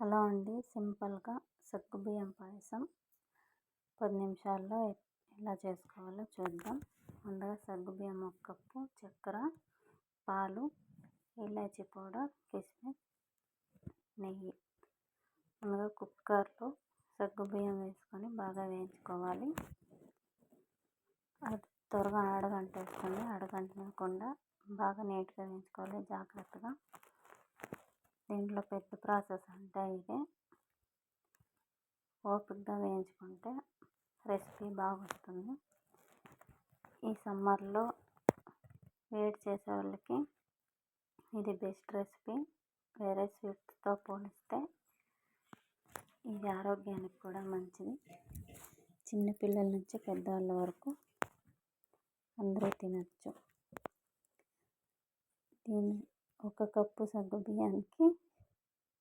Hello అండి, సింపుల్గా సగ్గుబియ్యం పాయసం 10 నిమిషాల్లో ఎలా చేసుకోవాలో చూద్దాం. ముందుగా సగ్గుబియ్యం 1 కప్పు, చక్కెర, పాలు, ఇలాచీ పౌడర్, కిస్మిస్, నెయ్యి. ముందుగా కుక్కర్లో సగ్గుబియ్యం వేసుకొని బాగా వేయించుకోవాలి. అది త్వరగా అడగంటేస్తుంది. అడగంటకుండా బాగా నీట్గా వేయించుకోవాలి జాగ్రత్తగా. దీంట్లో పెద్ద ప్రాసెస్ అంటే ఇదే. ఓపికగా వేయించుకుంటే రెసిపీ బాగా వస్తుంది. ఈ సమ్మర్లో వేడి చేసే వాళ్ళకి ఇది బెస్ట్ రెసిపీ. వేరే స్వీట్స్తో పోలిస్తే ఇది ఆరోగ్యానికి కూడా మంచిది. చిన్నపిల్లల నుంచి పెద్దవాళ్ళ వరకు అందరూ తినచ్చు. దీన్ని 1 కప్పు సగ్గుబియ్యానికి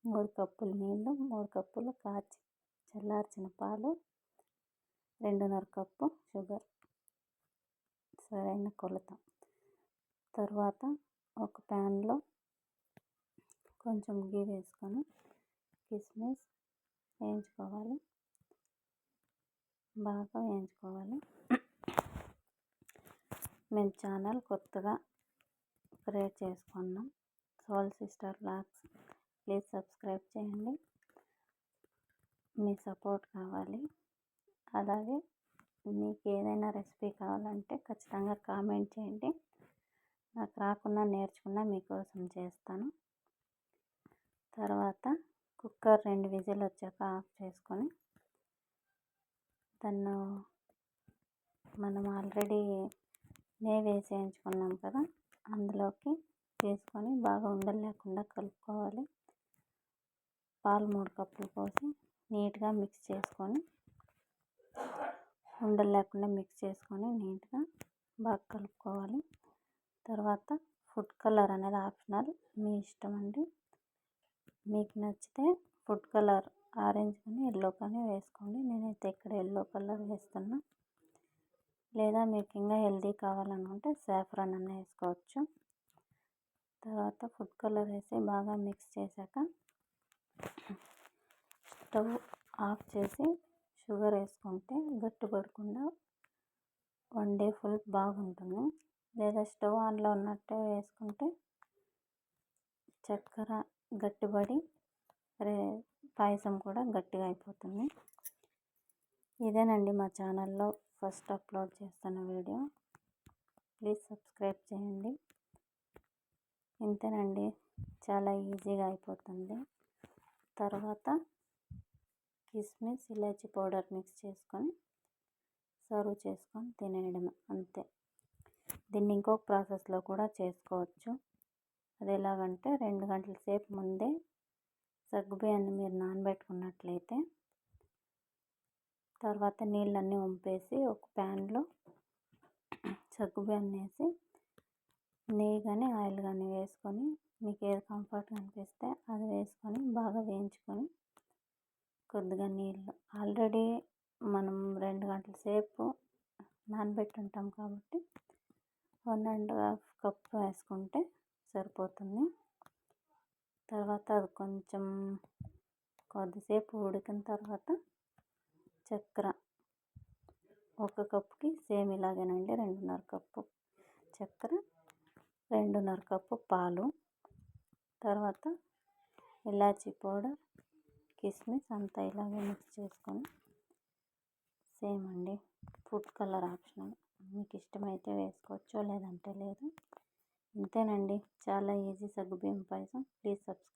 3 కప్పులు నీళ్ళు, 3 కప్పులు చల్లార్చిన పాలు, 2.5 కప్పు షుగర్ సరైన కొలత. తర్వాత ఒక ప్యాన్లో కొంచెం గీ వేసుకొని కిస్మిస్ వేయించుకోవాలి, బాగా వేయించుకోవాలి. మేము ఛానల్ కొత్తగా క్రియేట్ చేసుకున్నాం, soul sister vlogs. Please subscribe చేయండి. మీ సపోర్ట్ కావాలి. అలాగే మీకు ఏదైనా రెసిపీ కావాలంటే ఖచ్చితంగా కామెంట్ చేయండి. నాకు రాకుండా నేర్చుకున్నా మీకోసం చేస్తాను. తర్వాత కుక్కర్ 2 విజిల్ వచ్చాక ఆఫ్ చేసుకొని దాన్ని మనం ఆల్రెడీ నెయ్యి వేసి వేయించుకున్నాం కదా, అందులోకి తీసుకొని బాగా ఉండలు లేకుండా కలుపుకోవాలి. పాలు 3 కప్పులు పోసి నీట్గా మిక్స్ చేసుకొని, ఉండలు లేకుండా మిక్స్ చేసుకొని నీట్గా బాగా కలుపుకోవాలి. తర్వాత ఫుడ్ కలర్ అనేది ఆప్షనల్, మీ ఇష్టం అండి. మీకు నచ్చితే ఫుడ్ కలర్ ఆరెంజ్ కానీ ఎల్లో కానీ వేసుకోండి. నేనైతే ఇక్కడ ఎల్లో కలర్ వేస్తున్నా. లేదా మీకు ఇంకా హెల్దీ కావాలనుకుంటే సాఫ్రాన్ అన్న వేసుకోవచ్చు. తర్వాత ఫుడ్ కలర్ వేసి బాగా మిక్స్ చేశాక స్టవ్ ఆఫ్ చేసి షుగర్ వేసుకుంటే గట్టిపడకుండా 1 డే ఫుల్ బాగుంటుంది. లేదా స్టవ్ ఆన్లో ఉన్నట్టే వేసుకుంటే చక్కెర గట్టిపడి పాయసం కూడా గట్టిగా అయిపోతుంది. ఇదేనండి మా ఛానల్లో ఫస్ట్ అప్లోడ్ చేస్తున్న వీడియో. ప్లీజ్ సబ్స్క్రైబ్ చేయండి. ఇంతేనండి, చాలా ఈజీగా అయిపోతుంది. తర్వాత కిస్మిస్, ఇలాచీ పౌడర్ మిక్స్ చేసుకొని సర్వ్ చేసుకొని తినేయడం అంతే. దీన్ని ఇంకొక ప్రాసెస్లో కూడా చేసుకోవచ్చు. అది ఎలాగంటే 2 గంటల సేపు ముందే సగ్గుబియ్యాన్ని మీరు నానబెట్టుకున్నట్లయితే తర్వాత నీళ్ళన్నీ వంపేసి ఒక ప్యాన్లో సగ్గుబియ్యాన్ని వేసి నెయ్యి కానీ ఆయిల్ కానీ వేసుకొని, మీకు ఏది కంఫర్ట్గా అనిపిస్తే అది వేసుకొని బాగా వేయించుకొని కొద్దిగా నీళ్ళు, ఆల్రెడీ మనం 2 గంటల సేపు నానబెట్టి ఉంటాం కాబట్టి 1.5 కప్పు వేసుకుంటే సరిపోతుంది. తర్వాత అది కొంచెం కొద్దిసేపు ఉడికిన తర్వాత చక్కెర 1 కప్పుకి సేమ్ ఇలాగేనండి, 2.5 కప్పు చక్కెర, 2.5 కప్పు పాలు, తర్వాత ఇలాచీ పౌడర్, కిస్మిస్ అంతా ఇలాగే మిక్స్ చేసుకొని సేమ్ అండి. ఫుడ్ కలర్ ఆప్షనల్, మీకు ఇష్టమైతే వేసుకోవచ్చు, లేదంటే లేదు. ఇంతేనండి, చాలా ఈజీ సగ్గుబియ్యం పాయసం. Please subscribe.